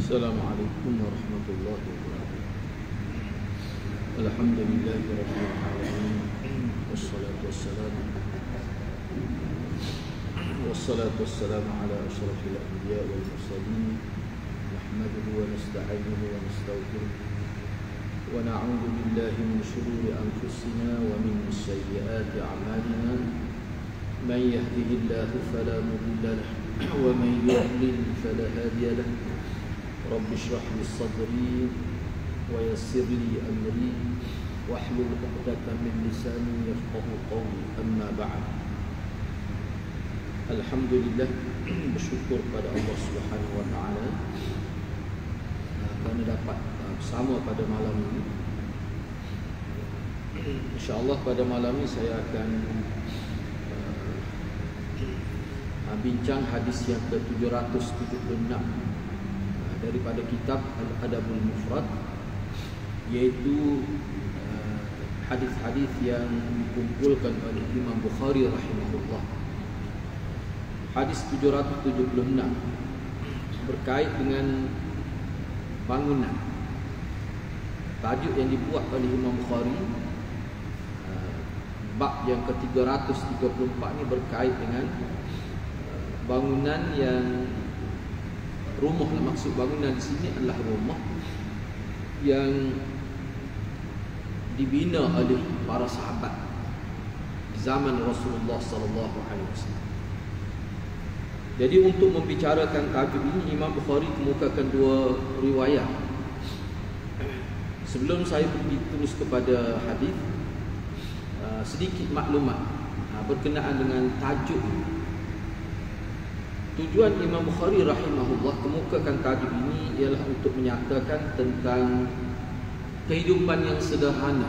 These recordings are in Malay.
Assalamualaikum warahmatullahi wabarakatuh. Alhamdulillahi rabbil alamin. Wassalatu wassalamu ala asyrafil anbiya wal mursalin. Nahmaduhu wa nasta'inuhu wa nastaghfiruh. Wa na'udzu billahi min shururi anfusina wa min sayyiati a'malina. Man yahdihillahu fala mudilla lahu wa man yudlil fala hadiya lahu. Rabbi shrah li sadri wa yassir li amri wahlul 'uqdatam min lisani yafqahu qawli. Amma ba'd. Alhamdulillah, bersyukur pada Allah Subhanahu wa taala kerana dapat bersama pada malam ini. Insya-Allah pada malam ini saya akan bincang hadis yang ke-776 daripada kitab Al-Adabul Mufrad, iaitu hadis-hadis yang dikumpulkan oleh Imam Bukhari rahimahullah. Hadis 776 berkait dengan bangunan. Tajuk yang dibuat oleh Imam Bukhari, bab yang ke-334 ni berkait dengan bangunan yang rumah lah. Maksud bangunan di sini adalah rumah yang dibina oleh para sahabat di zaman Rasulullah sallallahu alaihi wasallam. Jadi untuk membicarakan tajuk ini, Imam Bukhari kemukakan dua riwayat. Sebelum saya pergi terus kepada hadis, sedikit maklumat berkenaan dengan tajuk ini. Tujuan Imam Bukhari rahimahullah kemukakan tajuk ini ialah untuk menyatakan tentang kehidupan yang sederhana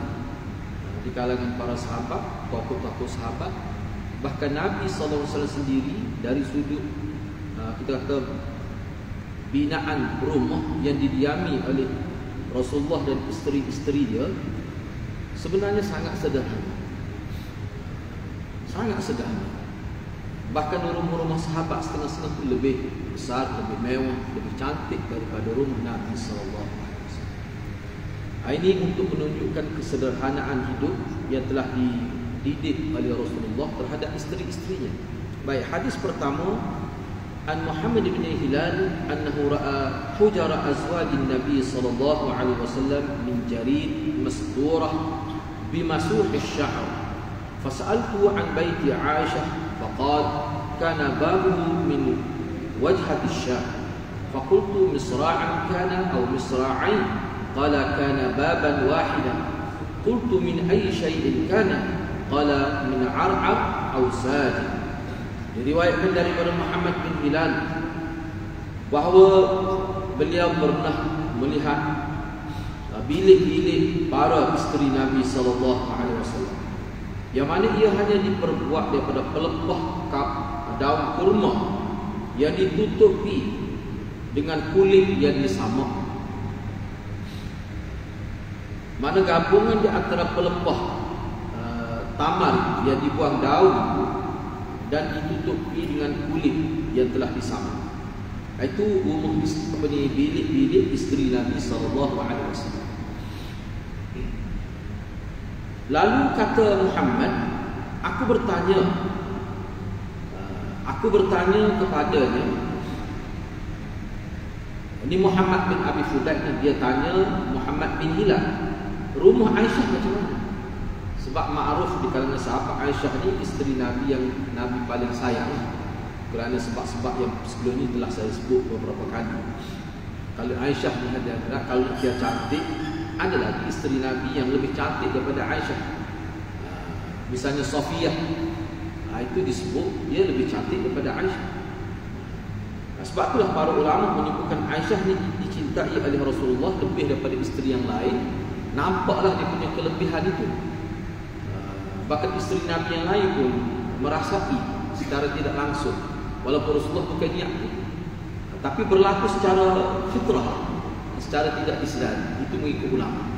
di kalangan para sahabat, tokoh-tokoh sahabat, bahkan Nabi SAW sendiri dari sudut kita kata binaan rumah yang didiami oleh Rasulullah dan isteri-isteri dia sebenarnya sangat sederhana. Sangat sederhana. Bahkan rumah-rumah sahabat setengah-setengah itu lebih besar, lebih mewah, lebih cantik daripada rumah Nabi sallallahu alaihi wasallam. Ini untuk menunjukkan kesederhanaan hidup yang telah dididik oleh Rasulullah terhadap isteri-isterinya. Baik, hadis pertama, an Muhammad bin Hilal annahu ra'a hujara azwajin Nabi sallallahu alaihi wasallam min jarid masdurah bimasuh asy-sya'r. Fas'altu an baiti Aisyah فقال كان بابه من وجهة الشام فقلت مصراعا كان أو مصراعين قال كان بابا واحدا قلت من أي شيء كان قال من عرعر أو ساج. Diriwayatkan daripada Muhammad bin Hilal bahawa beliau pernah melihat bilik-bilik para isteri Nabi sallallahu alaihi wasallam, yang mana ia hanya diperbuat daripada pelepah daun kurma yang ditutupi dengan kulit yang disamak. Mana gabungan di antara pelepah tamar yang dibuang daun dan ditutupi dengan kulit yang telah disamak. Itu rumah bilik-bilik isteri Nabi sallallahu alaihi wasallam. Lalu kata Muhammad, aku bertanya kepadanya. Ini Muhammad bin Abi Fudail ni, dia tanya Muhammad bin Hilal, rumah Aisyah macam mana? Sebab ma'ruf di kalangan sahabat, Aisyah ni isteri Nabi yang Nabi paling sayang, kerana sebab-sebab yang sebelum ni telah saya sebut beberapa kali. Kalau Aisyah ni ada, kalau dia cantik, ada lagi isteri Nabi yang lebih cantik daripada Aisyah. Misalnya Safiyah, itu disebut dia lebih cantik daripada Aisyah. Sebab itulah para ulama menyebutkan Aisyah ni dicintai oleh Rasulullah lebih daripada isteri yang lain. Nampaklah dia punya kelebihan itu. Bahkan isteri Nabi yang lain pun merasai secara tidak langsung, walaupun Rasulullah bukan niat, tapi berlaku secara fitrah, secara tidak disedari. Itu mengikut ulama.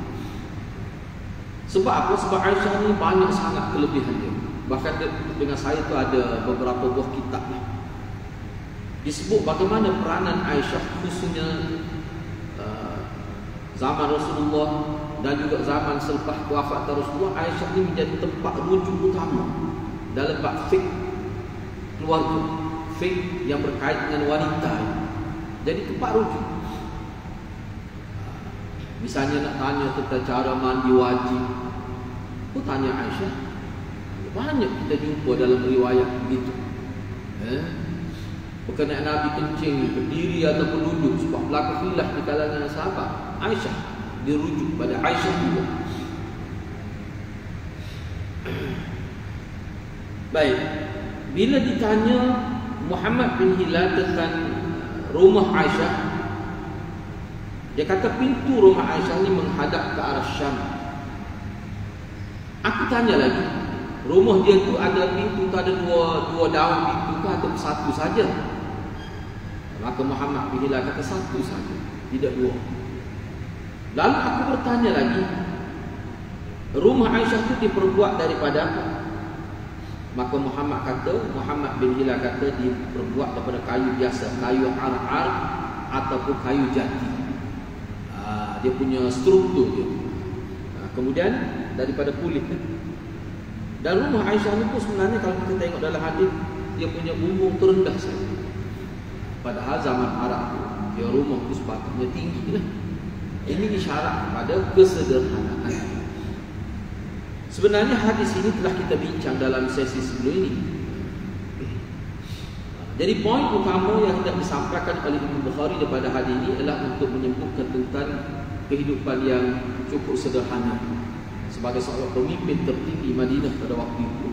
Sebab apa? Sebab Aisyah ni banyak sangat kelebihan dia. Bahkan dengan saya tu ada beberapa buah kitab disebut bagaimana peranan Aisyah, khususnya zaman Rasulullah dan juga zaman selepas wafat Rasulullah, Aisyah ini menjadi tempat rujuk utama dalam bab fiqh keluarga, fiqh yang berkait dengan wanita. Jadi tempat rujuk. Misalnya nak tanya tentang cara mandi wajib, aku tanya Aisyah. Banyak kita jumpa dalam riwayat begitu. Berkenaan Nabi kencing berdiri ataupun duduk, sebab berlaku khilaf di kalangan sahabat. Aisyah dirujuk pada Aisyah juga. Baik, bila ditanya Muhammad bin Hilal tentang rumah Aisyah, dia kata pintu rumah Aisyah ni menghadap ke arah Syam. Aku tanya lagi, rumah dia tu ada pintu tu, ada dua daun pintu tu atau satu saja? Maka Muhammad bin Hilal kata satu saja, tidak dua. Lalu aku bertanya lagi, rumah Aisyah tu diperbuat daripada apa? Maka Muhammad bin Hilal kata diperbuat daripada kayu biasa, kayu ar-ar ataupun kayu jati. Dia punya struktur dia. Kemudian daripada kulit. Dan rumah Aisyah ni pun sebenarnya kalau kita tengok dalam hadis, dia punya bumbung terendah saja. Padahal zaman Arab dia rumah tu sepatutnya tinggi lah. Ini isyarat kepada kesederhanaan. Sebenarnya hadis ini telah kita bincang dalam sesi sebelum ini. Jadi poin utama yang hendak disampaikan oleh Imam Bukhari daripada hadis ini adalah untuk menyebutkan tentang kehidupan yang cukup sederhana. Sebagai seorang pemimpin tertinggi Madinah pada waktu itu,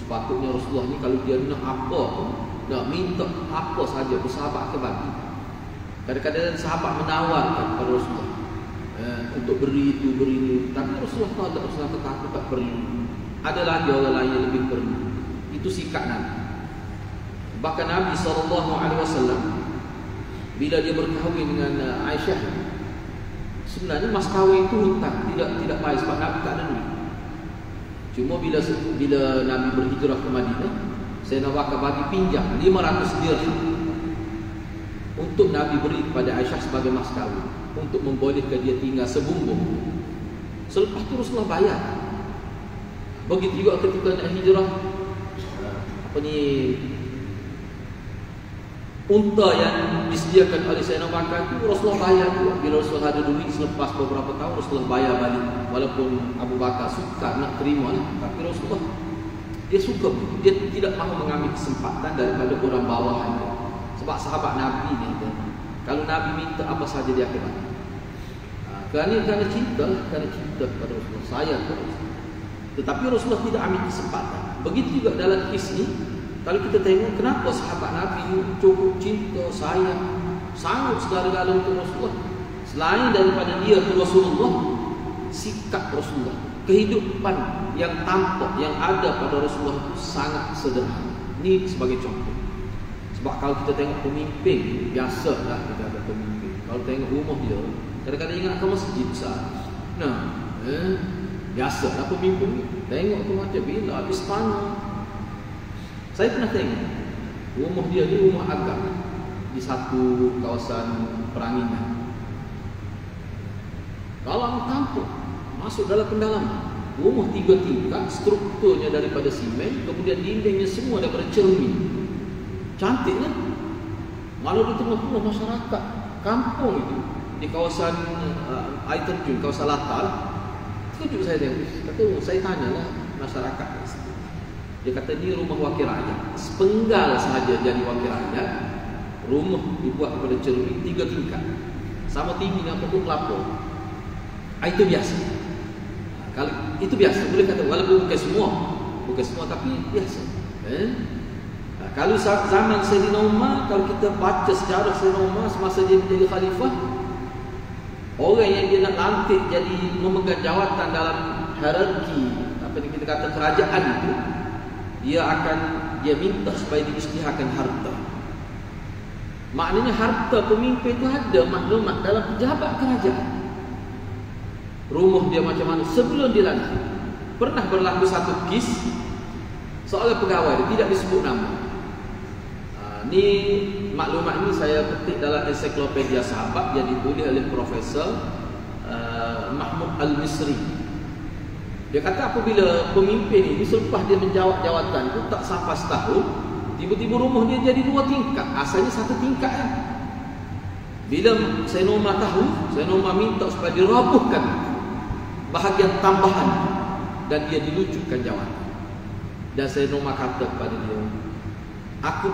sepatutnya Rasulullah ni kalau dia nak apa pun, nak minta apa saja, bersahabat ke bagi. Kadang-kadang sahabat menawarkan kepada Rasulullah untuk beri itu, beri itu. Tapi Rasulullah tak, Rasulullah kata aku tak perlu. Ada lagi orang lain yang lebih perlu. Itu sikap Nabi. Bahkan Nabi SAW bila dia berkahwin dengan Aisyah, sebenarnya mas kahwin itu hutang, tidak baik sebab Nabi tak ada duit. Cuma bila Nabi berhijrah ke Madinah, Sayyidina Abu Bakar bagi pinjam 500 dirham untuk Nabi beri kepada Aisyah sebagai mas kahwin, untuk membolehkan dia tinggal sebumbung. Selepas itu Rasulullah bayar. Begitu juga ketika nak hijrah, unta yang disediakan oleh Sayyidina Abu Bakar itu Rasulullah bayar juga. Bila Rasulullah ada duit selepas beberapa tahun, Rasulullah bayar balik. Walaupun Abu Bakar suka nak terima, tapi Rasulullah dia suka, dia tidak mahu mengambil kesempatan daripada orang bawahan dia. Sebab sahabat Nabi ni, kalau Nabi minta apa saja dia akan bagi. Kerana cinta kepada Rasulullah, sayang kepada Rasulullah. Tetapi Rasulullah tidak ambil kesempatan. Begitu juga dalam kisah ni, kalau kita tengok kenapa sahabat Nabi cukup cinta, sayang, sangat segala-galanya untuk Rasulullah. Selain daripada dia ke Rasulullah, sikap Rasulullah, kehidupan yang tampak, yang ada pada Rasulullah itu sangat sederhana. Ini sebagai contoh. Sebab kalau kita tengok pemimpin, biasalah kita ada pemimpin. Kalau tengok rumah dia, kadang-kadang ingat ke masjid besar. Biasalah pemimpin ni. Tengok tu macam bila istana. Saya pernah tengok rumah dia ni rumah agak di satu kawasan Peranginan. Kalau kampung masuk dalam pendalaman, rumah 3 tingkat, strukturnya daripada simen, kemudian dindingnya semua daripada cermin. Cantik kan? Malah di tengah-tengah masyarakat kampung itu, di kawasan air terjun, kawasan Latar. Terkejut saya tengok. Kata, saya tanyalah masyarakat. Dia kata ni rumah wakil rakyat. Sepenggal sahaja jadi wakil rakyat. Rumah dibuat daripada cermin 3 tingkat. Sama tinggi dengan pokok kelapa. Itu biasa. Kalau itu biasa, boleh kata walaupun bukan semua tapi biasa. Kalau zaman Sayyidina Umar, kalau kita baca sejarah Sayyidina Umar semasa dia menjadi khalifah, orang yang dia nak lantik jadi memegang jawatan dalam hierarki, apa yang kita kata kerajaan itu, dia minta supaya diisytiharkan harta. Maknanya harta pemimpin itu ada maklumat dalam pejabat kerajaan. Rumah dia macam mana sebelum dilantik. Pernah berlaku satu kes seorang pegawai dia tidak disebut nama. Ni maklumat ini saya petik dalam ensiklopedia Sahabat yang ditulis oleh Profesor Mahmud Al-Misri. Dia kata apabila pemimpin ini selepas dia menjawab jawatan itu tak sampai setahun, tiba-tiba rumah dia jadi 2 tingkat. Asalnya 1 tingkat kan. Bila Sayyidina Umar tahu, Sayyidina Umar minta supaya dirabuhkan bahagian tambahan dan dia dilucutkan jawatan. Dan Sayyidina Umar kata kepada dia, Aku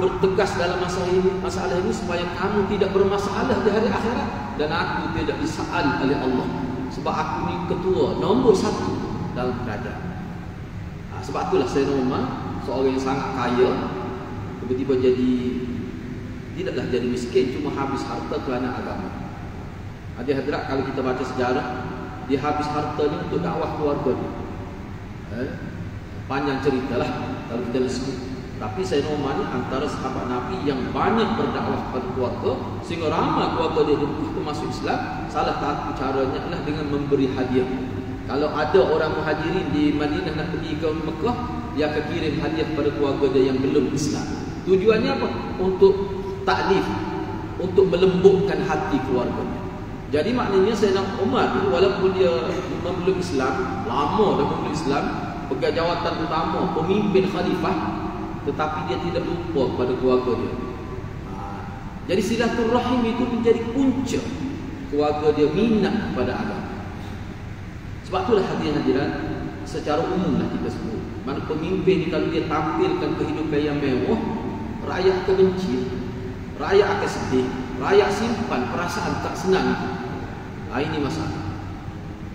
bertegas dalam masalah ini supaya kamu tidak bermasalah di hari akhirat dan aku tidak disa'al oleh Allah. Sebab aku ni ketua nombor 1 dalam kerajaan. Sebab itulah Sayyidina Umar, seorang yang sangat kaya, tiba-tiba tidaklah jadi miskin, cuma habis harta kerana agama. Adik hadirat, kalau kita baca sejarah, dia habis harta ni untuk dakwah keluarga dia. Panjang ceritalah kalau kita sebut. Tapi Sayyidina Umar ni antara sahabat Nabi yang banyak berdakwah kepada keluarga, sehingga ramai keluarga dia itu masuk Islam. Salah satu caranya adalah dengan memberi hadiah. Kalau ada orang muhajirin di Madinah nak pergi ke Mekah, dia akan kirim hadiah kepada keluarga dia yang belum Islam. Tujuannya apa? Untuk taklif, untuk melembutkan hati keluarganya. Jadi maknanya Sayyidina Umar itu walaupun dia belum Islam, lama dah belum Islam, pegang jawatan utama pemimpin khalifah, tetapi dia tidak lupa pada keluarga dia. Jadi silaturahim itu menjadi punca keluarga dia minat kepada agama. Sebab itulah hadirin secara umumlah kita sebut, mana pemimpin kalau dia tampilkan kehidupan yang mewah, rakyat akan benci, rakyat akan sedih, rakyat simpan perasaan tak senang itu. Ini masalah.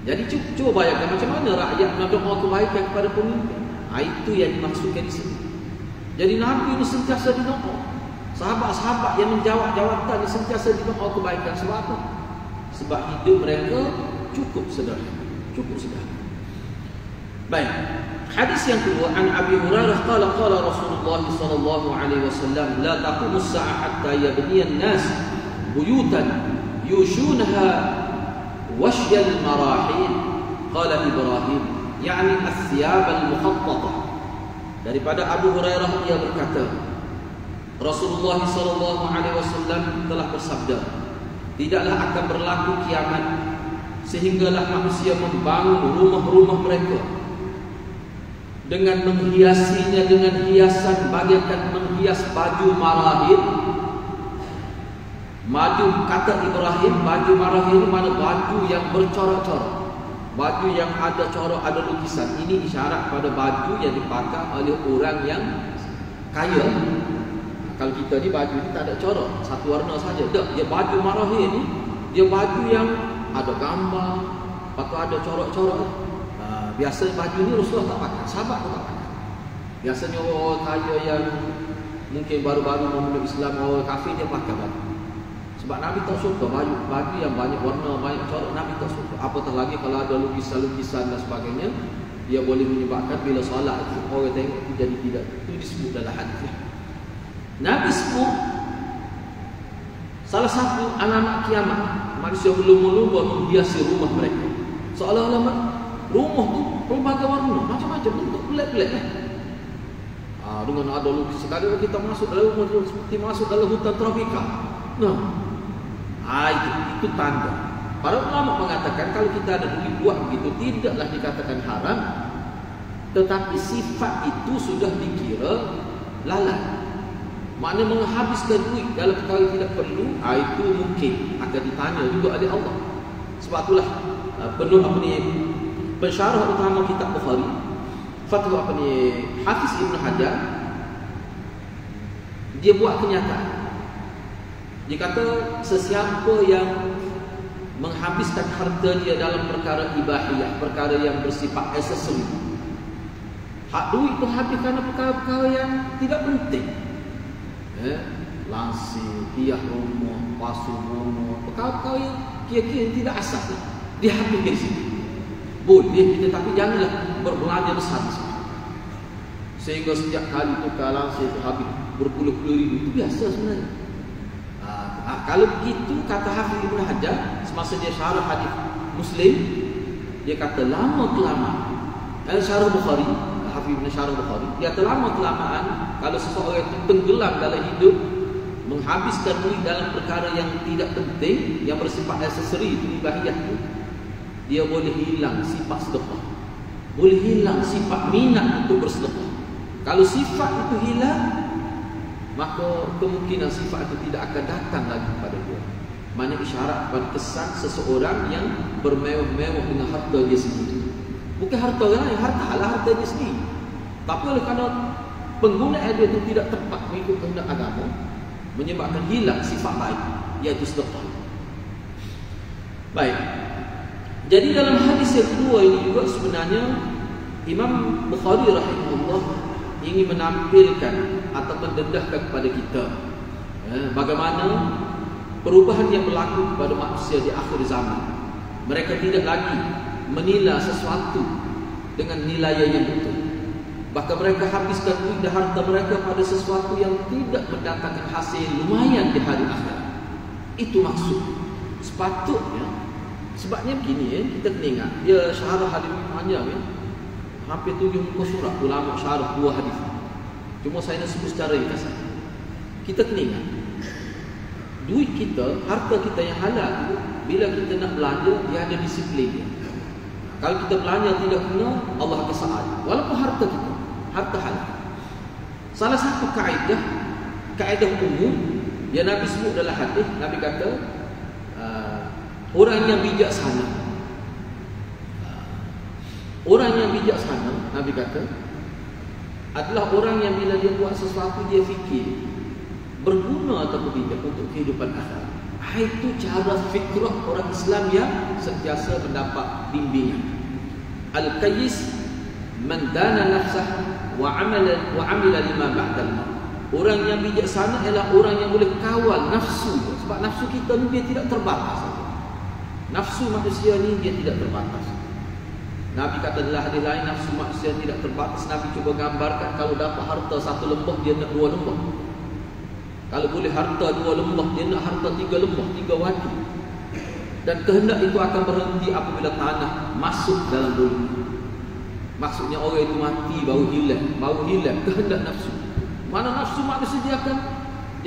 Jadi cuba bayangkan macam mana rakyat mendoa kebaikan kepada pemimpin. Itu yang dimaksudkan di sini. Jadi Nabi ini sentiasa didoa. Sahabat-sahabat yang menjawab jawatan ini sentiasa didoa kebaikan. Sebab apa? Sebab hidup mereka cukup sederhana. Cukup sederhana. Baik. Hadis yang kedua, an Abi Hurairah qala Rasulullah sallallahu alaihi wasallam, la taqumu as-sa'ah hatta yabniya an-nas buyutan yushunha washyal marahil. Qala Ibrahim, yani as-thiyab al-mukhattatah. Daripada Abu Hurairah ia berkata, Rasulullah sallallahu alaihi wasallam telah bersabda, tidaklah akan berlaku kiamat sehinggalah manusia membangun rumah-rumah mereka dengan menghiasinya dengan hiasan bagaikan menghias baju marahil. Kata Ibrahim, baju marahil mana baju yang bercorak-corak, baju yang ada corak, ada lukisan. Ini isyarat pada baju yang dipakai oleh orang yang kaya. Kalau kita ni baju ni tak ada corak, satu warna saja. Tak, dia baju marahil ni, dia baju yang ada gambar, lepas tu ada corak-corak. Biasa baju ni Rasulullah tak pakai, sahabat pun tak pakai. Biasanya orang kaya yang mungkin baru-baru memeluk Islam, orang kafir, dia pakai baju. Sebab Nabi tak suka baju yang banyak warna, banyak corak. Nabi tak suka. Apatah lagi kalau ada lukisan-lukisan dan sebagainya, dia boleh menyebabkan bila solat itu orang tengok itu jadi tidak. Itu disebut dalam hadis. Nabi sebut salah satu alamat kiamat, manusia berlumba-lumba menghiasi rumah mereka. Seolah-olah rumah tu pelbagai warna, macam-macam bentuk, pelik-pelik dengan ada lukisan. Kadang kita masuk dalam rumah tu seperti masuk dalam hutan tropika. Itu tanda. Para ulama mengatakan kalau kita ada duit buat begitu, tidaklah dikatakan haram, tetapi sifat itu sudah dikira lalai. Maknanya menghabiskan duit dalam perkara tidak perlu, itu mungkin akan ditanya juga oleh Allah. Sebab itulah pensyarah utama kitab Bukhari, Fatwa Hafiz Ibn Hajar, dia buat kenyataan. Dia kata sesiapa yang menghabiskan harta dia dalam perkara ibahiyah, perkara yang bersifat aksesori, hak duit tu habis kerana perkara-perkara yang tidak penting, langsir, hias rumah, pasu rumah, perkara-perkara yang kira-kira tidak asas, dia habis dari sini. Boleh kita, tapi janganlah berbelanja besar di situ. Sehingga setiap kali tukar langsir itu habis berpuluh-puluh ribu, itu biasa sebenarnya. Kalau begitu, kata Hafiz Ibn Hajar semasa dia syarah hadis Muslim, dia kata lama kelamaan syarah Bukhari, Hafiz Ibn syarah Bukhari, dia kata lama kelamaan kalau seseorang itu tenggelam dalam hidup menghabiskan duit dalam perkara yang tidak penting, yang bersifat aksesori itu ibahiyah itu, dia boleh hilang sifat sedekah, boleh hilang sifat minat untuk bersedekah. Kalau sifat itu hilang, maka kemungkinan sifat itu tidak akan datang lagi kepada dia. Mana isyarat pada kesan seseorang yang bermewah-mewah dengan harta dia sendiri. Bukan harta orang lain, harta dia sendiri. Tapi oleh kerana penggunaan dia itu tidak tepat mengikut kehendak agama, menyebabkan hilang sifat baik, iaitu sedekah. Baik. Jadi dalam hadis yang kedua ini juga sebenarnya Imam Bukhari rahimahullah ingin menampilkan atau mendedahkan kepada kita bagaimana perubahan yang berlaku kepada manusia di akhir zaman. Mereka tidak lagi menilai sesuatu dengan nilai yang betul. Bahkan mereka habiskan duit dan harta mereka pada sesuatu yang tidak mendatangkan hasil lumayan di hari akhirat. Itu maksud. Sepatutnya, sebabnya begini kita kena ingat, dia syarah hadis panjang hampir 7 muka surat ulama syarah 2 hadis. Cuma saya nak sebut secara ringkas. Kita kena ingat, duit kita, harta kita yang halal, bila kita nak belanja, dia ada disiplin dia. Kalau kita belanja tidak kena, Allah akan saat. Walaupun harta kita, harta halal. Salah satu kaedah umum yang Nabi sebut dalam hadis, Nabi kata orang yang bijaksana, orang yang bijaksana, Nabi kata adalah orang yang bila dia buat sesuatu dia fikir berguna atau tidak untuk kehidupan akhirat. Itu cara fikrah orang Islam yang sentiasa mendapat bimbingan. Al-Qayyis man dana nafsah wa amila lima ba'dal maut. Orang yang bijaksana ialah orang yang boleh kawal nafsu dia. Sebab nafsu kita ni dia tidak terbatas. Nafsu manusia ni dia tidak terbatas. Nabi kata dalam hadis lain, nafsu manusia tidak terbatas. Nabi cuba gambarkan kalau dapat harta 1 lembah, dia nak 2 lembah. Kalau boleh harta 2 lembah, dia nak harta 3 lembah, 3 wadi. Dan kehendak itu akan berhenti apabila tanah masuk dalam bumi. Maksudnya orang itu mati baru hilang kehendak nafsu. Mana nafsu manusia dia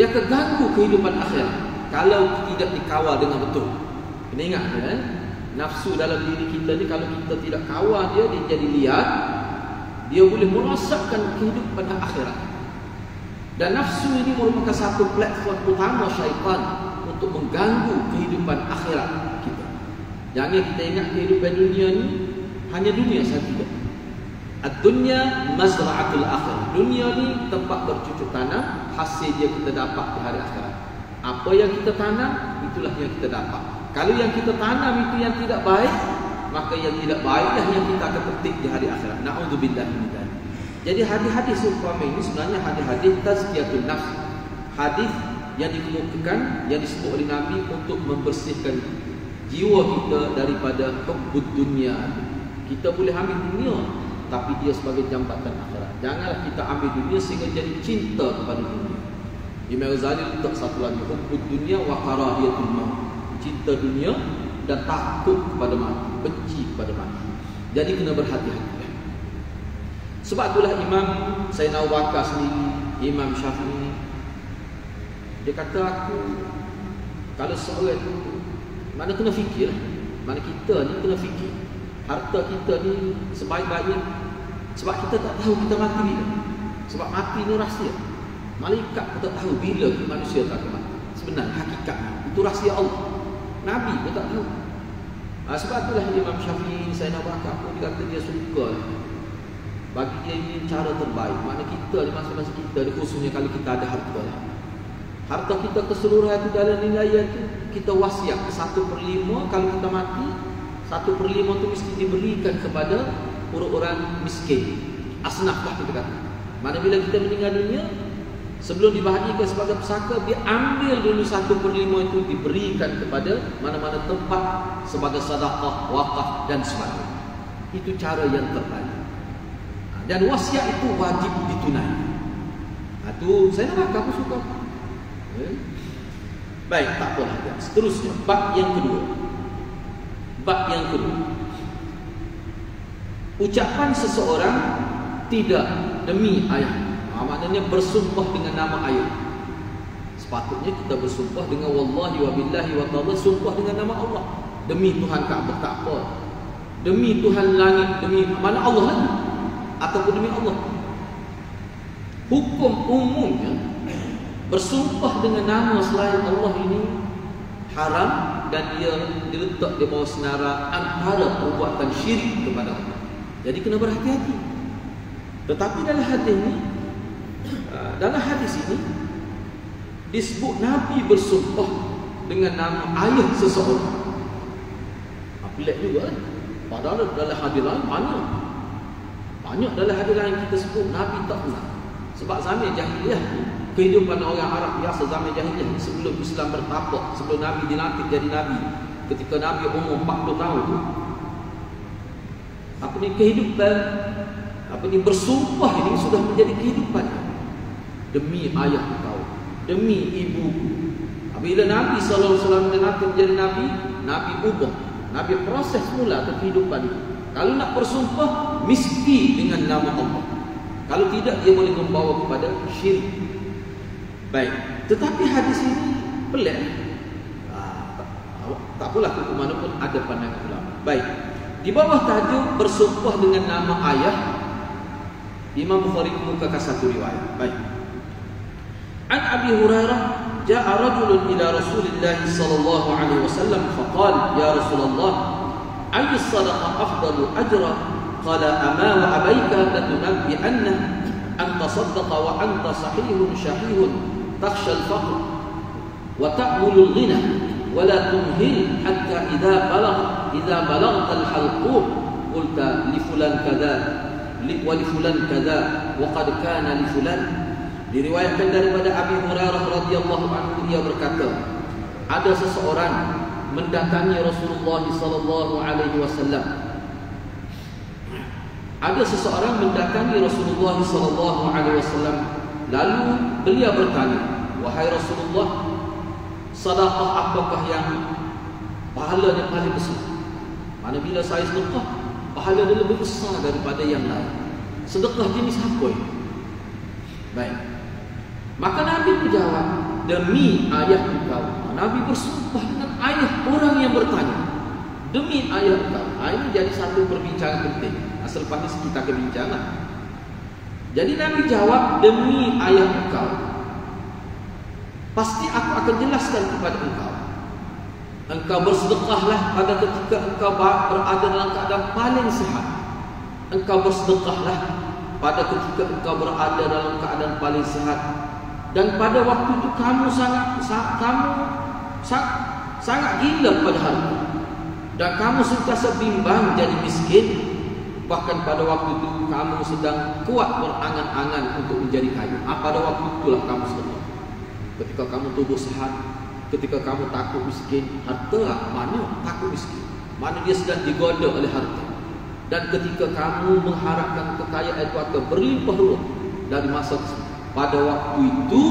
akan ganggu kehidupan akhirat kalau tidak dikawal dengan betul. Kena ingat nafsu dalam diri kita ni kalau kita tidak kawal dia jadi liar, dia boleh merosakkan kehidupan akhirat. Dan nafsu ini merupakan satu platform utama syaitan untuk mengganggu kehidupan akhirat kita. Jangan kita ingat kehidupan dunia ni hanya dunia saja. Ad-dunya mazra'atul akhirah. Dunia ni tempat bercucuk tanam, hasil dia kita dapat di hari akhirat. Apa yang kita tanam, itulah yang kita dapat. Kalau yang kita tanam itu yang tidak baik, maka yang tidak baiklah yang kita akan petik di hari akhirat. Na'udzubillah min dzalik. Jadi hadis-hadis umpama ini sebenarnya hadis-hadis tazkiyatun nafs. Hadis yang dikemukakan, yang disebut oleh Nabi untuk membersihkan jiwa kita daripada hubbud dunia. Kita boleh ambil dunia, tapi dia sebagai jambatan akhirat. Janganlah kita ambil dunia sehingga jadi cinta kepada dunia. Imam Ghazali letak satu lagi, hubbud dunia wa karahiyatul maut. Cinta dunia dan takut kepada mati, benci kepada mati. Jadi kena berhati-hati. Sebab itulah Imam Sayyidina Abu Bakar sendiri, Imam Syafi'i, dia kata kalau seorang itu mana kena fikir, mana kita ni kena fikir harta kita ni sebaik-baiknya. Sebab kita tak tahu kita mati bila. Sebab mati ni rahsia. Malaikat pun tak tahu bila manusia tak akan mati. Sebenarnya hakikatnya itu rahsia Allah. Nabi pun tak tahu. Sebab itulah Imam Syafi'i, Sayyidina Abu Bakar pun dia kata dia suka bagi dia ini cara terbaik. Mana kita di masa-masa kita, khususnya kalau kita ada harta, harta kita keseluruhan itu dalam nilai itu kita wasiat 1/5. Kalau kita mati 1/5 itu mesti diberikan kepada orang-orang miskin, asnaf lah kita kata. Mana bila kita meninggal dunia, sebelum dibahagikan sebagai pesaka, dia ambil dulu 1/5 itu diberikan kepada mana-mana tempat sebagai sedekah, wakaf dan sebagainya. Itu cara yang terbaik. Dan wasiat itu wajib ditunaikan. Itu saya nak cakap suka. Baik, tak apalah. Seterusnya, bab yang kedua. Bab yang kedua. Ucapan seseorang tidak demi ayah. Maknanya bersumpah dengan nama ayah. Sepatutnya kita bersumpah dengan wallahi wa billahi wa ta'ala, sumpah dengan nama Allah. Demi Tuhan Kaabah, tak apa. Demi Tuhan langit, demi mana Allah lagi? Ataupun demi Allah. Hukum umumnya bersumpah dengan nama selain Allah ini haram dan ia diletak di bawah senara antara perbuatan syirik kepada Allah. Jadi kena berhati-hati. Tetapi dalam hadis ini disebut Nabi bersumpah dengan nama ayah seseorang. Pelik juga kan? Padahal dalam hadis lain banyak dalam hadis lain kita sebut Nabi tak pernah. Sebab zaman jahiliah, kehidupan orang Arab biasa zaman jahiliah sebelum Islam bertapak, sebelum Nabi dilantik jadi Nabi, ketika Nabi umur 40 tahun tu, kehidupan bersumpah ini sudah menjadi kehidupan. Demi ayah kau, demi ibuku. Bila Nabi SAW dilantik menjadi Nabi, Nabi ubah, Nabi proses mula kehidupan itu. Kalau nak bersumpah, mesti dengan nama Allah. Kalau tidak, dia boleh membawa kepada syirik. Baik, tetapi hadis ini pelik. Tak apalah, hukum mana pun ada pandangan ulama. Baik, di bawah tajuk bersumpah dengan nama ayah, Imam Bukhari mengemukakan satu riwayat. Baik. An Abi Hurairah, ja'a rajulun ila Rasulillah sallallahu alaihi wasallam faqala, ya Rasulullah, ayyu sadaqah afdalu ajra? Qala ama wa abayka latunabbi'anna an tasaddaqa wa anta sahihun syahihun takhsha al-faqr wa ta'mulu al-ghina wa la tumhil hatta idza balagta al-halqum qulta li fulan kadza wa li fulan kadza wa qad kana li fulan. Diriwayatkan daripada Abi Hurairah radhiyallahu anhu, ia berkata, ada seseorang mendatangi Rasulullah sallallahu alaihi wasallam. Ada seseorang mendatangi Rasulullah sallallahu alaihi wasallam, lalu beliau bertanya, wahai Rasulullah, sedekah apakah yang pahalanya paling besar? Mana bila saya sedekah, pahala dia lebih besar daripada yang lain. Sedekah jenis apa ini? Baik. Maka Nabi menjawab, demi ayah engkau. Nabi bersumpah dengan ayah orang yang bertanya. Demi ayah engkau. Ini jadi satu perbincangan penting. Selepas ini kita akan bincang. Jadi Nabi jawab, demi ayah engkau, pasti aku akan jelaskan kepada engkau. Engkau bersedekahlah pada ketika engkau berada dalam keadaan paling sihat. Engkau bersedekahlah pada ketika engkau berada dalam keadaan paling sihat. Dan pada waktu itu kamu sangat gila pada harta. Dan kamu sentiasa bimbang jadi miskin. Bahkan pada waktu itu kamu sedang kuat berangan-angan untuk menjadi kaya. Pada waktu itulah kamu sedekah. Ketika kamu tubuh sehat, ketika kamu takut miskin, harta mana takut miskin? Mana dia sedang digoda oleh harta. Dan ketika kamu mengharapkan kekayaan itu akan berlimpah ruah dari masa tersebut, pada waktu itu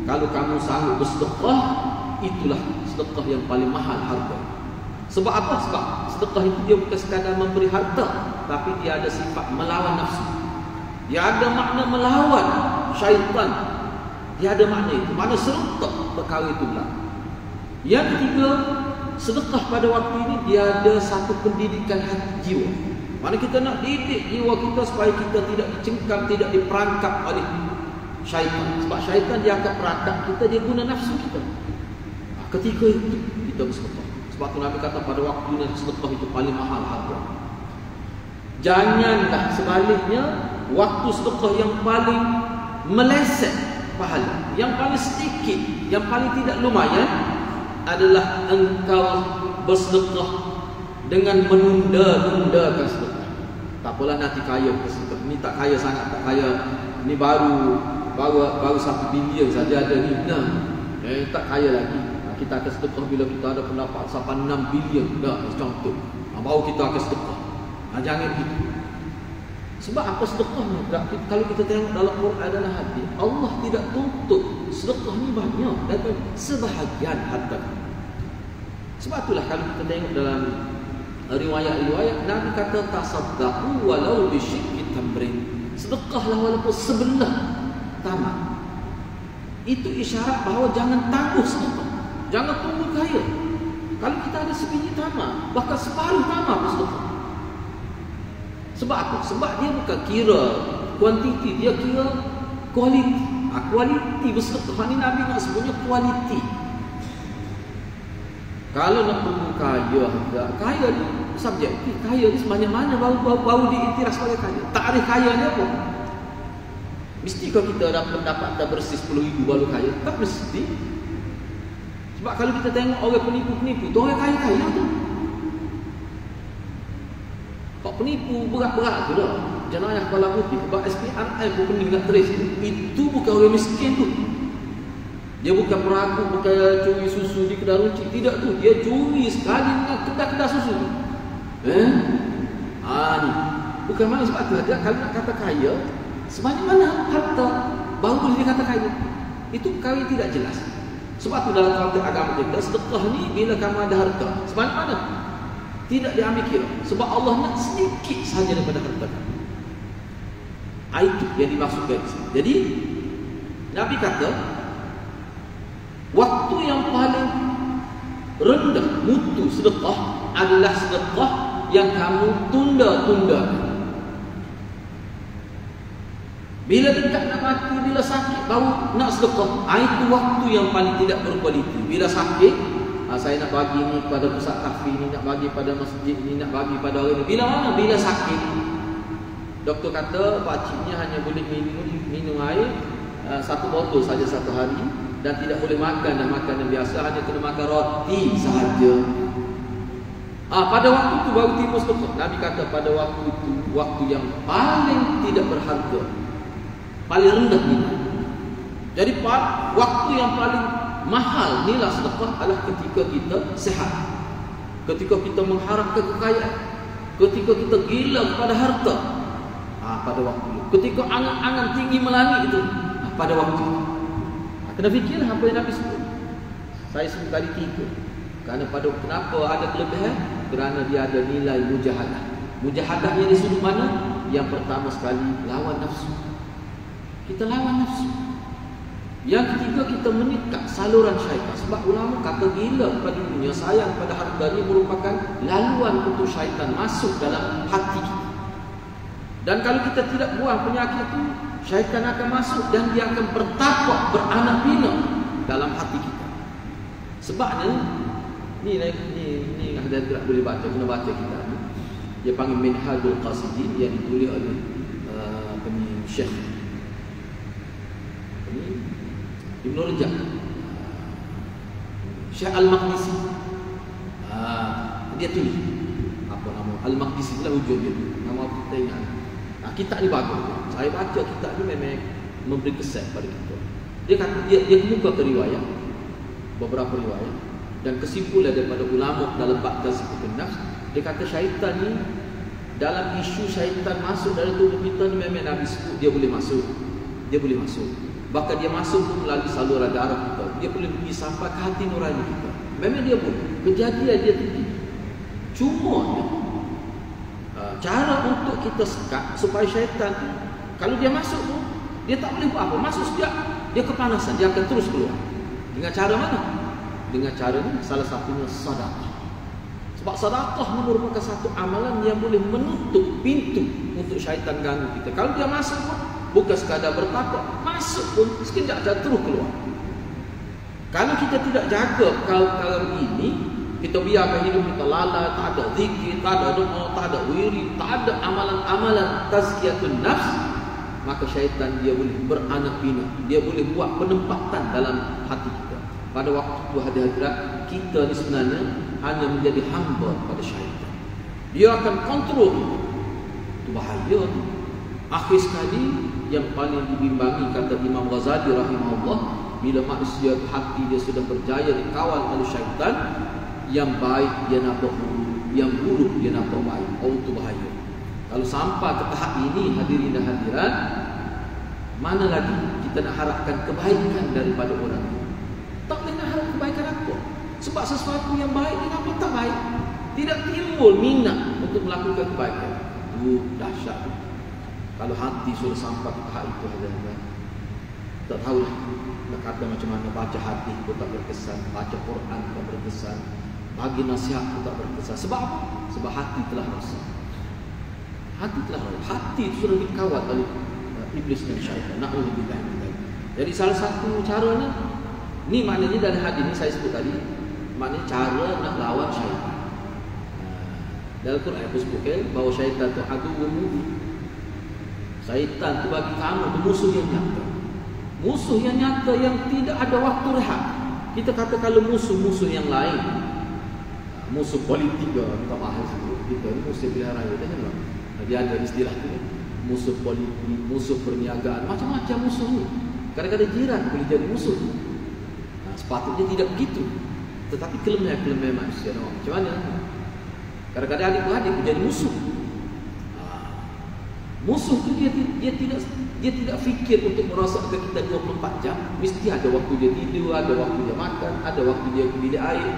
kalau kamu sanggup bersedekah, itulah sedekah yang paling mahal harta. Sebab apa? Sebab sedekah itu dia bukan sekadar memberi harta, tapi dia ada sifat melawan nafsu. Dia ada makna melawan syaitan. Dia ada makna itu, makna serentak perkara itu berlaku. Yang ketiga, sedekah pada waktu ini dia ada satu pendidikan hati jiwa. Mana kita nak didik jiwa kita supaya kita tidak dicengkam, tidak diperangkap oleh syaitan. Sebab syaitan dia akan perangkap kita, dia guna nafsu kita. Ketika itu kita bersedekah. Sebab tu Nabi kata pada waktu ini sedekah itu paling mahal harga. Janganlah sebaliknya, waktu sedekah yang paling meleset pahala, yang paling sedikit, yang paling tidak lumayan adalah engkau bersedekah dengan menunda-nundakan sedekah. Tak apalah nanti kaya bersedekah. Ni tak kaya sangat, tak kaya. Ni baru 1 bilion saja ada ni. Tak kaya lagi. Kita akan sedekah bila kita ada pendapat sampai 6 bilion. Dah macam tu. Baru kita akan sedekah. Jangan gitu. Sebab apa sedekahnya? Kalau kita tengok dalam Quran dan hadis, Allah tidak tuntut sedekah ni banyak, dan sebahagian harta. Sebab itulah kalau kita tengok dalam riwayat-riwayat, Nabi kata tasaddaqu walau bisyikki tamrin. Sedekahlah walaupun sebelah tamak. Itu isyarat bahawa jangan tangguh sedekah, jangan tunggu kaya. Kalau kita ada sebiji tamar, bahkan separuh tamar pun sedekah. Sebab apa? Sebab dia bukan kira kuantiti, dia kira kualiti. Kualiti bersedekah ni Nabi nak sebutnya kualiti. Kalau nak tunggu kaya ni subjektif. Kaya ni sebanyak mana baru diiktiraf sebagai kaya. Takrif kaya ni apa? Mesti kalau kita dapat bersih 10,000 baru kaya? Tak mesti. Sebab kalau kita tengok orang penipu-penipu tu orang kaya-kaya tu. Kok penipu berat-berat tu dah. Jenayah kepala putih sebab SPRM pun pening nak trace. Itu bukan orang miskin tu. Dia bukan peraku, bukan curi susu di kedai runcit. Tidak tu. Dia curi sekali dengan kedai-kedai susu tu. Ni. Bukan mana sebab tu. Dia kalau nak kata kaya, sebanyak mana harta baru boleh dikata kaya. Itu kaya tidak jelas. Sebab tu dalam konteks agama kita, sedekah ni bila kamu ada harta, sebanyak mana? Tidak diambil kira. Sebab Allah nak sedikit sahaja daripada harta. Itu yang dimaksudkan. Jadi Nabi kata, waktu yang paling rendah mutu sedekah adalah sedekah yang kamu tunda-tunda. Bila dekat nak mati, bila sakit baru nak sedekah. Itu waktu yang paling tidak berkualiti. Bila sakit, saya nak bagi ni pada pusat tahfiz ni, nak bagi pada masjid ni, nak bagi pada orang ni. Bila mana? Bila sakit. Doktor kata pakciknya hanya boleh minum air 1 botol saja satu hari dan tidak boleh makan dan makan yang biasa, hanya kena makan roti sahaja. Pada waktu itu baru timbul sedekah. Nabi kata pada waktu itu waktu yang paling tidak berharga, paling rendah nilai. Jadi waktu yang paling mahal nilai sedekah adalah ketika kita sehat, ketika kita mengharapkan kekayaan, ketika kita gila kepada harta. Pada waktu itu, ketika angan-angan tinggi melangit itu, pada waktu itu. Kena fikirlah apa yang Nabi sebut. Saya sebut tadi 3. Kenapa ada kelebihan? Kerana dia ada nilai mujahadah. Mujahadahnya di sudut mana? Yang pertama sekali, lawan nafsu. Kita lawan nafsu. Yang ketiga, kita menikat saluran syaitan. Sebab ulama kata gila kepada dunia, sayang pada harta ini merupakan laluan untuk syaitan masuk dalam hati kita. Dan kalau kita tidak buang penyakit itu, syaitan akan masuk dan dia akan bertapak, beranak pinak dalam hati kita. Sebabnya ni ada tidak boleh baca, kena baca kita ni. Dia panggil Minhajul Qasidin yang ditulis oleh Syekh Ibn Rajab, Syekh Al-Maqdisi. Dia tulis apa nama Al-Maqdisi itulah hujung dia. Nama apa kita ingat. Kitab ni bagus. Saya baca kitab ni memang memberi kesan pada kita. Dia kata dia kemukakan riwayat, beberapa riwayat, dan kesimpulan daripada ulama dalam bab tazkiyatun nafs. Dia kata syaitan ni dalam isu syaitan masuk dalam tubuh kita ni memang Nabi sebut dia boleh masuk. Dia boleh masuk. Bahkan dia masuk melalui saluran darah kita. Dia boleh pergi sampai ke hati nurani kita. Memang dia boleh. Kejadian dia tinggi. Cuma cara untuk kita sekat supaya syaitan tu, kalau dia masuk tu, dia tak boleh buat apa. Masuk sekejap, dia kepanasan, dia akan terus keluar. Dengan cara mana? Dengan cara ni, salah satunya sedekah. Sebab sedekah merupakan satu amalan yang boleh menutup pintu untuk syaitan ganggu kita. Kalau dia masuk pun, bukan sekadar bertapak, masuk pun sekejap dah terus keluar. Kalau kita tidak jaga perkara ini, kita biarkan hidup kita lalai, tak ada zikir, tak ada doa, tak ada wirid, tak ada amalan-amalan tazkiyatun nafs, maka syaitan dia boleh beranak pinak, dia boleh buat penempatan dalam hati kita. Pada waktu itu hadirat kita ni sebenarnya hanya menjadi hamba pada syaitan. Dia akan kontrol. Itu bahaya. Akhir sekali yang paling dibimbangi kata Imam Ghazali rahimahullah, bila manusia hati dia sudah berjaya dikawal oleh syaitan, yang baik dia nampak buruk, yang buruk dia nampak baik. Itu bahaya. Kalau sampai ke tahap ini hadirin dan hadirat, mana lagi kita nak harapkan kebaikan daripada orang itu? Tak boleh nak harap kebaikan apa? Sebab sesuatu yang baik dia nampak tak baik, tidak timbul minat untuk melakukan kebaikan. Itu dahsyat. Kalau hati sudah sampai ke tahap itu, hadirin, Tak tahulah nak kata macam mana, baca hadis pun tak berkesan, baca Quran tak berkesan, bagi nasihat pun tak berkesan. Sebab apa? Sebab hati telah rosak. Hati telah rosak. Hati itu sudah dikawal oleh iblis dan syaitan. Na'udzubillah. Jadi salah satu caranya, ni maknanya dari hadis ni saya sebut tadi, maknanya cara nak lawan syaitan. Dalam Quran aku sebutkan bahawa syaitan tu aduwwun mubin. Syaitan tu bagi kamu tu musuh yang nyata. Musuh yang nyata yang tidak ada waktu rehat. Kita kata kalau musuh-musuh yang lain, musuh politik ke, tak bahas kita ni musuh pilihan raya dah kan. Dia ada istilah tu, musuh politik, musuh perniagaan, macam-macam musuh ni. Kadang-kadang jiran boleh jadi musuh. Sepatutnya tidak begitu. Tetapi kelemahan-kelemahan manusia, macam mana? Kadang-kadang adik-beradik menjadi musuh. Musuh tu dia tidak fikir untuk merosakkan kita 24 jam. Mesti ada waktu dia tidur, ada waktu dia makan, ada waktu dia ke bilik air.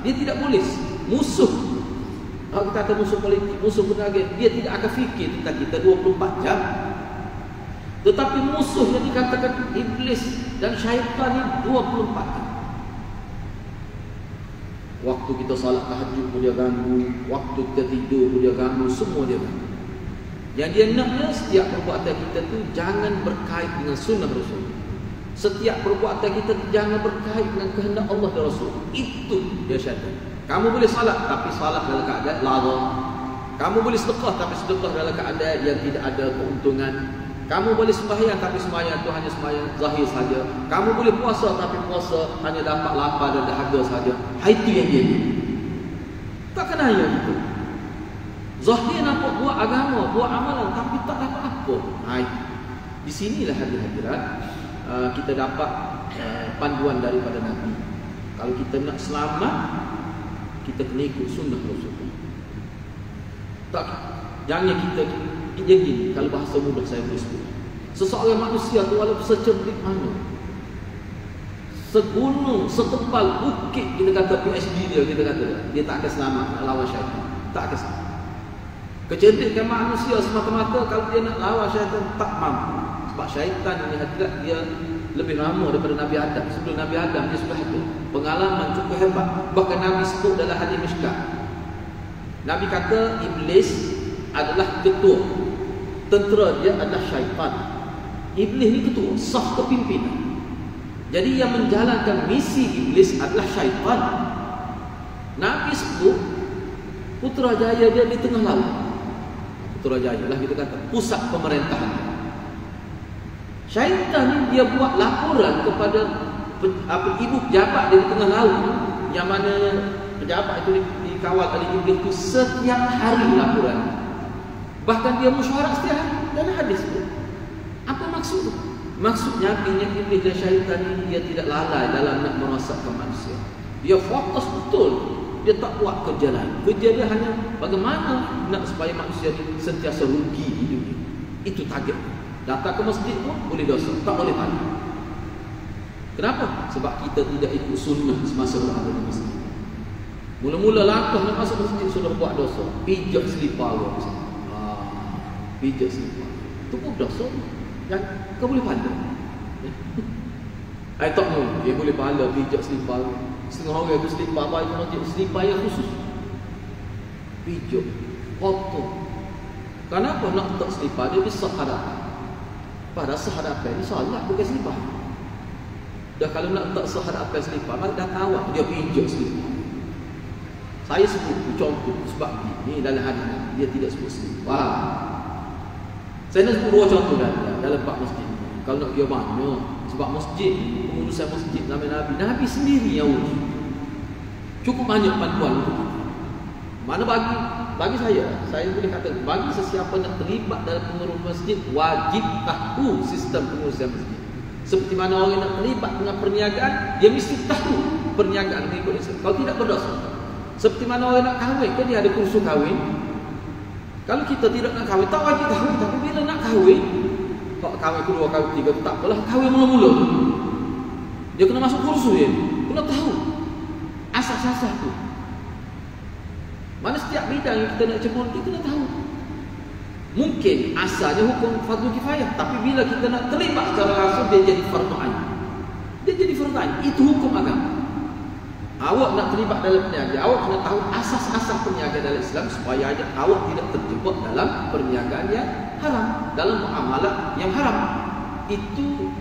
Dia tidak boleh. Musuh, kalau kita kata musuh politik, musuh perniagaan, dia tidak akan fikir tentang kita 24 jam. Tetapi musuh yang dikatakan iblis dan syaitan ni 24 jam. Waktu kita salat tahajud pun dia ganggu, waktu kita tidur pun dia ganggu, semua dia ganggu. Yang dia naknya setiap perbuatan kita tu jangan berkait dengan sunnah Rasul. Setiap perbuatan kita tu jangan berkait dengan kehendak Allah dan Rasul. Itu dia syaitan. Kamu boleh salat tapi salat dalam keadaan lara. Kamu boleh sedekah tapi sedekah dalam keadaan yang tidak ada keuntungan. Kamu boleh sembahyang tapi sembahyang tu hanya sembahyang zahir saja. Kamu boleh puasa tapi puasa hanya dapat lapar dan dahaga saja. Itu yang dia ni. Takkan hanya itu. Zahir nampak buat agama, buat amalan tapi tak dapat apa. Di sinilah hadirat kita dapat panduan daripada Nabi. Kalau kita nak selamat, kita kena ikut sunnah Rasulullah. Tak, jangan kita gini, kalau bahasa mudah saya boleh sebut. Seseorang manusia tu walaupun secerdik mana, segunung, setebal bukit, kita kata PhD dia kata dia tak akan selamat nak lawan syaitan. Tak akan selamat. Kecerdikan manusia semata-mata kalau dia nak lawan syaitan tak mampu. Sebab syaitan ini hadirat dia lebih lama daripada Nabi Adam. Sebelum Nabi Adam dia sudah ada pengalaman cukup hebat. Bahkan Nabi sebut dalam hadis Mishkat, Nabi kata iblis adalah ketua, tentera dia adalah syaitan. Iblis ni ketua, sah kepimpinan. Jadi yang menjalankan misi iblis adalah syaitan. Nabi sebut Putrajaya dia di tengah laut. Putrajaya lah kita kata, pusat pemerintahan. Syaitan ni dia buat laporan kepada ibu pejabat dia di tengah laut, yang mana pejabat itu dikawal oleh iblis itu setiap hari laporan. Bahkan dia mesyuarat setiap hari dalam hadis itu. Apa maksud? Maksudnya iblis dan syaitan ini dia tidak lalai dalam nak merosakkan manusia. Dia fokus betul. Dia tak buat kerja lain. Kerja dia hanya bagaimana nak supaya manusia ini sentiasa rugi di dunia. Itu target. Datang ke masjid pun boleh dosa, tak boleh pahala. Kenapa? Sebab kita tidak ikut sunnah semasa berada di masjid. Mula-mula langkah nak masuk masjid sudah buat dosa. Pijak selipar awak. Pijak selipar. Itu pun dosa. Yang kau boleh pahala. Tak boleh. Dia boleh pahala pijak selipar. Setengah orang itu selipar apa itu masjid. Selipar yang khusus. Pijak. Kotor. Kenapa nak letak selipar? Dia bisa hadapan. Pada sehadapan ni salat bukan selipar. Dah kalau nak letak sehadapan selipar, dah kawal dia pijak selipar. Saya sebut contoh sebab ni dalam hadis dia tidak sebut selipar. Saya nak sebut dua contoh dalam bab masjid. Kalau nak dia banyak, sebab masjid, pengurusan masjid zaman Nabi sendiri yang urus. Cukup banyak panduan untuk kita. Mana bagi saya boleh kata bagi sesiapa nak terlibat dalam pengurus masjid, wajib tahu sistem pengurusan masjid. Seperti mana orang nak terlibat dengan perniagaan, dia mesti tahu perniagaan mengikut Islam. Kalau tidak berdosa. Seperti mana orang nak kahwin, kan dia ada kursus kahwin. Kalau kita tidak nak kahwin, tak wajib kahwin. Tapi bila nak kahwin, kalau kahwin kedua, kahwin ketiga, tak apalah. Kahwin mula-mula tu, dia kena masuk kursus dia. Kena tahu asas-asas tu. Mana setiap bidang yang kita nak cebur, kita kena tahu. Mungkin asalnya hukum fardu kifayah, tapi bila kita nak terlibat secara langsung, dia jadi fardu ain. Dia jadi fardu ain. Itu hukum agama. Awak nak terlibat dalam perniagaan, awak kena tahu asas-asas perniagaan dalam Islam supaya awak tidak terjebak dalam perniagaan yang haram, dalam muamalah yang haram. Itu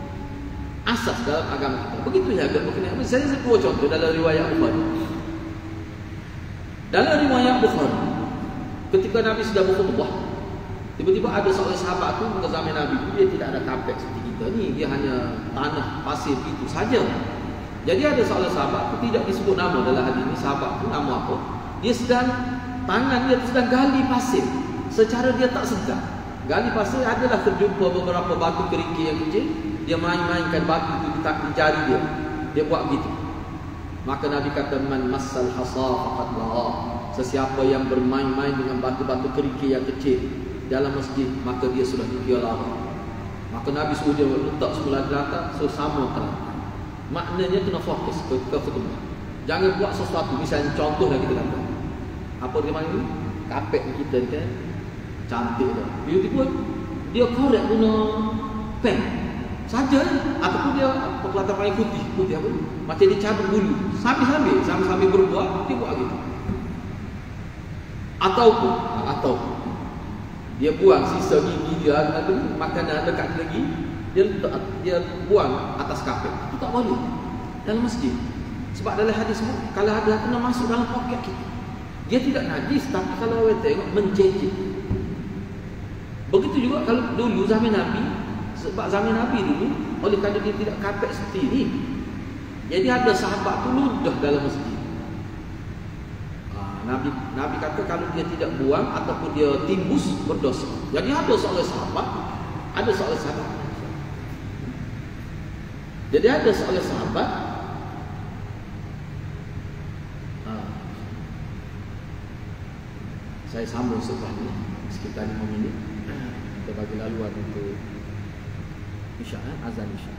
asas dalam agama kita. Begitu ya agama perniagaan. Saya sebut contoh dalam riwayat Bukhari. Dalam riwayat Bukhari, ketika Nabi sudah berkhutbah, tiba-tiba ada seorang sahabat tu pada zaman Nabi tu, dia tidak ada kapek seperti kita ni, dia hanya tanah pasir itu saja. Jadi ada seorang sahabat tu tidak disebut nama dalam hadis ni, sahabat tu nama apa? Dia sedang tangan dia sedang gali pasir. Secara dia tak segan. Gali pasir adalah terjumpa beberapa batu kerikil yang kecil, dia main-mainkan batu itu di jari dia. Dia buat begitu. Maka Nabi kata, man massal hasa faqad laha. Sesiapa yang bermain-main dengan batu-batu kerikil yang kecil dalam masjid, maka dia sudah dilarang. Maka Nabi suruh dia letak semula di atas, so sama kan. Maknanya kena fokus ke khutbah. Jangan buat sesuatu, misalnya contoh dah kita kata. Apa dia main ni? Kapek kita ni kan. Cantik dah. Beautiful. Dia korek guna pen saja, ataupun dia pelata paling putih apa? Macam dia cabut bulu. Sambil berbuat, dia buat gitu. Atau dia buang sisa gigi dia, ada makanan dekat lagi, dia buang atas kapet. Itu tak boleh dalam masjid. Sebab dalam hadis kalau ada kena masuk dalam poket kita, dia tidak najis, tapi kalau kita tengok menjejik. Begitu juga kalau dulu zaman Nabi, sebab zaman Nabi dulu, oleh kerana dia tidak kapet seperti ini, jadi ada sahabat tu ludah dalam masjid. Nabi kata kalau dia tidak buang ataupun dia timbus, berdosa. Jadi ada seorang sahabat. Jadi ada seorang sahabat. Saya sambung selepas ini sekitar 5 minit. Kita bagi laluan untuk Isya, azan Isya.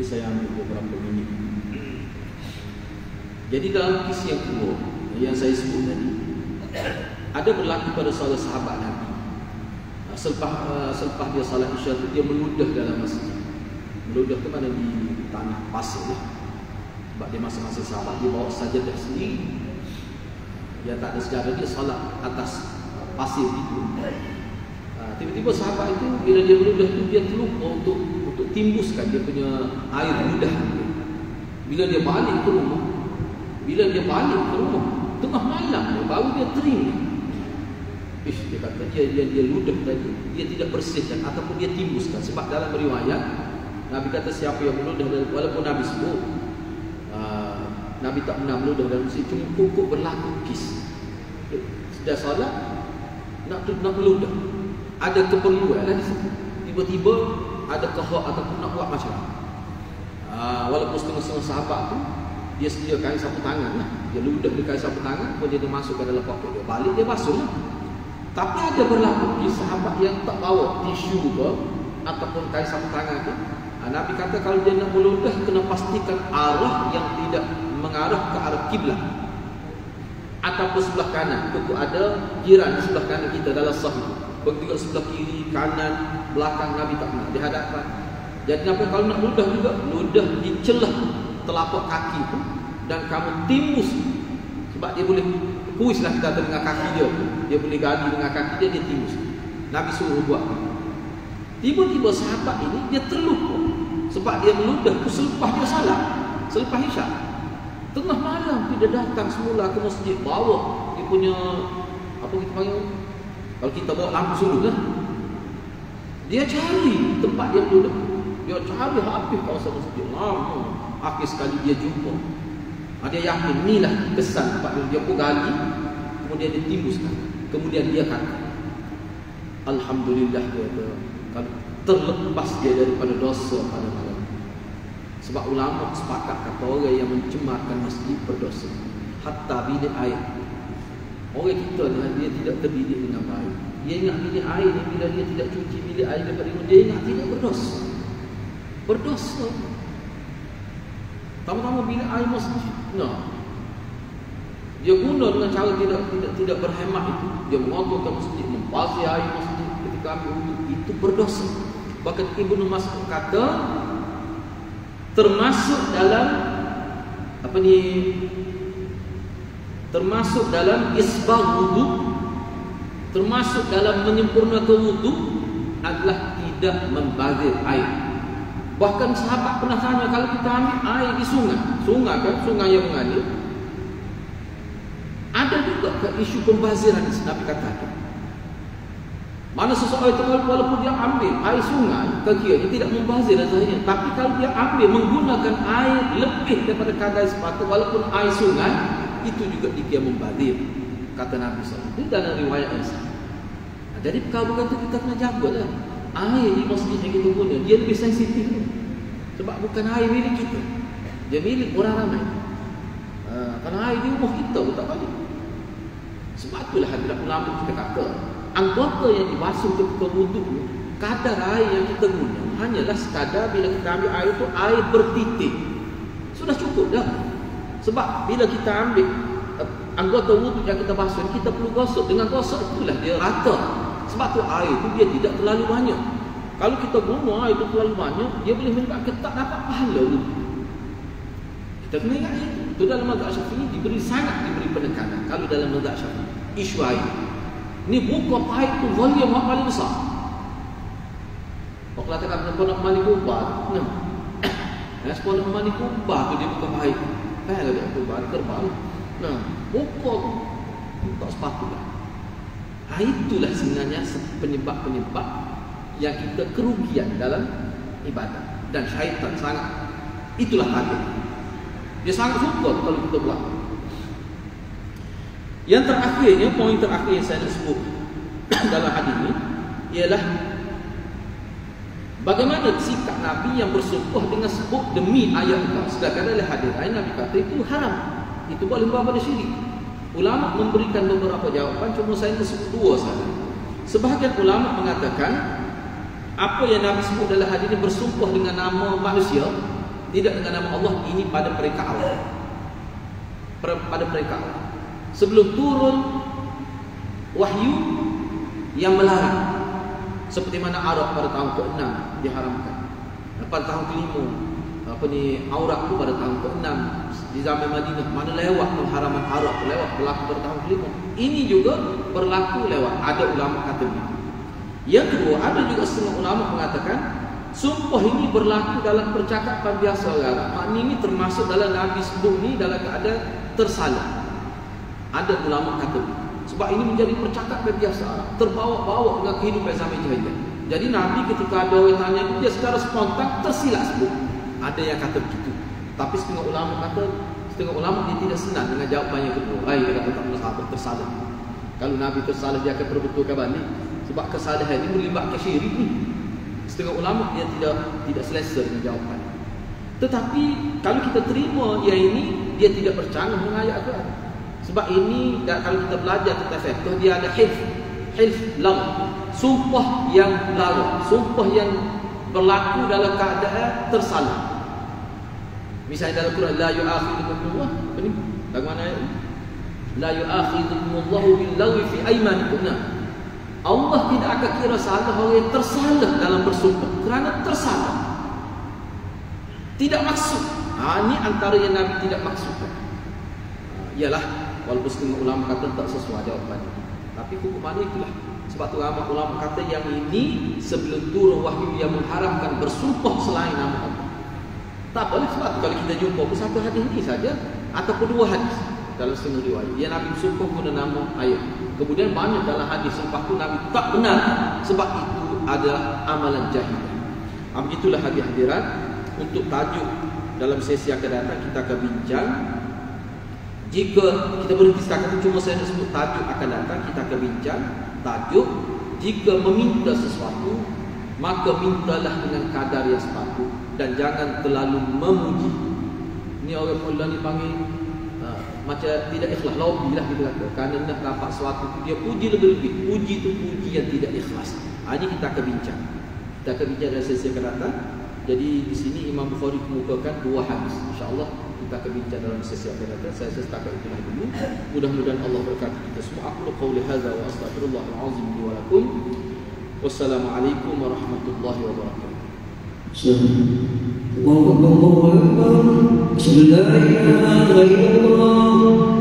saya ambil beberapa minit. Jadi dalam kisah yang kedua yang saya sebut tadi, ada berlaku pada salah sahabat Nabi. Selepas dia salat Isya tu, dia meludah dalam masjid. Meludah ke mana? Di tanah pasir lah. Sebab dia masing-masing sahabat dia bawa sajadah sendiri. Dia tak ada sejarah, dia salat atas pasir itu. Tiba-tiba sahabat itu bila dia meludah tu, dia terlupa untuk timbuskan dia punya air ludah dia. Bila dia balik ke rumah, tengah malam baru dia tering. Dia kata dia ludah tadi, dia tidak bersihkan ataupun dia timbuskan. Sebab dalam riwayat Nabi kata siapa yang meludah, walaupun Nabi sebut Nabi tak pernah meludah dalam masjid, cuma cukup berlaku kis. Sudah salat nak meludah, ada keperluan lah di situ. Tiba-tiba ada kehendak ataupun nak buat macam walaupun setengah-setengah sahabat tu dia sedia kain sapu tangan lah. Dia ludah di kain sapu tangan, kemudian dia masuk ke dalam poket dia, balik dia basuh lah. Tapi ada berlaku di sahabat yang tak bawa tisu ke ataupun kain sapu tangan ke. Nabi kata kalau dia nak meludah, kena pastikan arah yang tidak mengarah ke arah kiblat ataupun sebelah kanan. Tentu ada jiran di sebelah kanan kita dalam sahih. Begitu sebelah kiri, kanan, belakang, Nabi tak pernah di hadapan. Jadi apa kalau nak ludah juga, ludah di celah telapak kaki tu dan kamu timbus, sebab dia boleh kuislah kita dengan kaki dia boleh gali dengan kaki dia timbus. Nabi suruh buat. Tiba-tiba sahabat ini dia terlupa sebab dia meludah tu selepas dia salat, selepas Isya. Tengah malam dia datang semula ke masjid, bawa dia punya apa kita panggil, kalau kita bawa lampu suluh lah, dia cari tempat dia meludah. Dia cari habis kawasan masjid lama. Akhir sekali dia jumpa. Dia yakin inilah kesan tempat dia pun gali, kemudian dia timbuskan. Kemudian dia kata alhamdulillah, dia kalau terlepas dia daripada dosa pada malam. Sebab ulama sepakat kata orang yang mencemarkan masjid berdosa. Hatta bilik air. Orang kita ni dia tidak terbidik dengan baik. Dia ingat bilik air ni bila dia tidak cuci bilik air daripada dia ingat tidak berdosa. Berdosa. Tama-tama bilik air masjid. Dia guna dengan cara tidak berhemat itu. Dia mengotorkan masjid, membasuh air masjid ketika ambil wuduk, itu berdosa. Bahkan Ibnu Mas'ud kata termasuk dalam termasuk dalam isbagh wudu, termasuk dalam menyempurnakan wudu adalah tidak membazir air. Bahkan sahabat pernah tanya, kalau kita ambil air di sungai kan, sungai yang mengalir, ada juga ke isu pembaziran? Nabi kata ada. Mana seseorang itu walaupun dia ambil air sungai, kira-kira dia tidak membazir zahirnya, tapi kalau dia ambil menggunakan air lebih daripada kadar sepatutnya walaupun air sungai, itu juga dikira membazir, kata Nabi SAW. Itu dalam riwayat yang sah. Jadi perkara itu kita kena jagalah. Air di masjid yang kita guna, dia lebih sensitif. Sebab bukan air milik kita, dia milik orang ramai. Kalau air di rumah kita pun tak balik. Sebab itulah hadirat ulama kita kata, anggota yang dibasuh ketika wuduk, kadar air yang kita guna hanyalah sekadar bila kita ambil air itu air bertitik. Sudah cukup dah. Sebab bila kita ambil anggota wuduk yang kita basuh, kita perlu gosok. Dengan gosok itulah dia rata. Sebab tu air itu dia tidak terlalu banyak. Kalau kita guna air itu terlalu banyak, dia boleh menyebabkan tak dapat pahala wuduk. Kita kena ingat itu. Itu dalam mazhab Syafi'i sangat diberi penekanan. Kalau dalam mazhab Syafi'i, isu air ni buka pahit tu volume yang paling besar. Kalau katakan nak mandi kubah, sebab nak mandi kubah tu dia buka pahit. Kalau dia kubah kerbau, buka tu tak sepatutnya. Itulah sebenarnya penyebab-penyebab yang kita kerugian dalam ibadah. Dan syaitan sangat, itulah target. Dia sangat suka kalau kita buat. Yang terakhirnya, poin terakhir yang saya nak sebut dalam hadis ini ialah bagaimana sikap Nabi yang bersumpah dengan sebut demi ayat Allah. Sedangkan dalam hadis lain Nabi kata itu haram, itu boleh membawa pada syirik. Ulama memberikan beberapa jawapan, cuma saya tersebut dua sahaja. Sebahagian ulama mengatakan apa yang Nabi sebut dalam hadis ini bersumpah dengan nama manusia, Tidak dengan nama Allah, ini pada mereka Allah. Pada mereka Allah. Sebelum turun wahyu yang melarang, seperti mana Arab pada tahun ke-6 diharamkan. Pada tahun ke-5 aurat itu pada tahun ke-6 di zaman Madinah, mana lewat pengharaman aurat lewat berlaku pada tahun ke-5. Ini juga berlaku lewat. Ada ulama kata begitu. Yang kedua, ada juga setengah ulama mengatakan sumpah ini berlaku dalam percakapan biasa orang. Maknanya ini termasuk dalam Nabi sebut ni dalam keadaan tersalah. Ada ulama kata begitu. Sebab ini menjadi percakapan biasa, terbawa-bawa dengan kehidupan zaman jahiliyah. Jadi Nabi ketika ada orang tanya, dia secara spontan tersilap sebut. Ada yang kata begitu. Tapi setengah ulama dia tidak senang dengan jawapan yang kedua. Dia kata tak pernah sahabat tersalah. Kalau Nabi tersalah, dia akan perbetulkan balik. Sebab kesalahan ini melibatkan syirik ni. Setengah ulama dia tidak selesa dengan jawapan. Tetapi kalau kita terima yang ini, dia tidak bercanggah dengan ayat Al-Quran. Sebab ini kalau kita belajar tentang fiqh, dia ada hilf lam, sumpah yang lalu, sumpah yang berlaku dalam keadaan tersalah. Misalnya dalam Quran, la yu'akhidhukumullah, apa ni? Bagaimana ayat ini? La yu'akhidhukumullahu bil-lagwi fi aymanikum. Allah tidak akan kira salah orang yang tersalah dalam bersumpah, kerana tersalah, tidak maksud. Ini antara yang Nabi tidak maksudkan. Ialah walaupun setengah ulama kata tak sesuai jawapan, tapi hukum mana itulah. Sebab tu ulama kata yang ini sebelum turun wahyu yang mengharamkan bersumpah selain nama Allah. Tak boleh, sebab kalau kita jumpa pun satu hadis ini saja ataupun dua hadis dalam setengah riwayat yang Nabi bersumpah guna nama ayat. Kemudian banyak dalam hadis selepas tu Nabi tak benar, sebab itu ada amalan jahiliyah. Begitulah hadirat. Untuk tajuk dalam sesi akan datang kita akan bincang. Jika kita berhenti setakat itu, cuma saya nak sebut tajuk akan datang, kita akan bincang tajuk. Jika meminta sesuatu, maka mintalah dengan kadar yang sepatut dan jangan terlalu memuji. Ini orang mula ni panggil macam tidak ikhlas, lobby lah kita kata. Kerana nak dapat sesuatu tu dia puji lebih-lebih. Puji tu puji yang tidak ikhlas. Ini kita akan bincang. Kita akan bincang dalam sesi akan datang. Jadi di sini Imam Bukhari kemukakan dua hadis. InsyaAllah kita akan bincang dalam sesi akan datang. Saya setakat itulah dulu. Mudah-mudahan Allah berkati kita semua. Aku qauli hadza wa astaghfirullahal azim li wa lakum. Wassalamualaikum warahmatullahi wabarakatuh. Allahu Akbar. Allahu Akbar.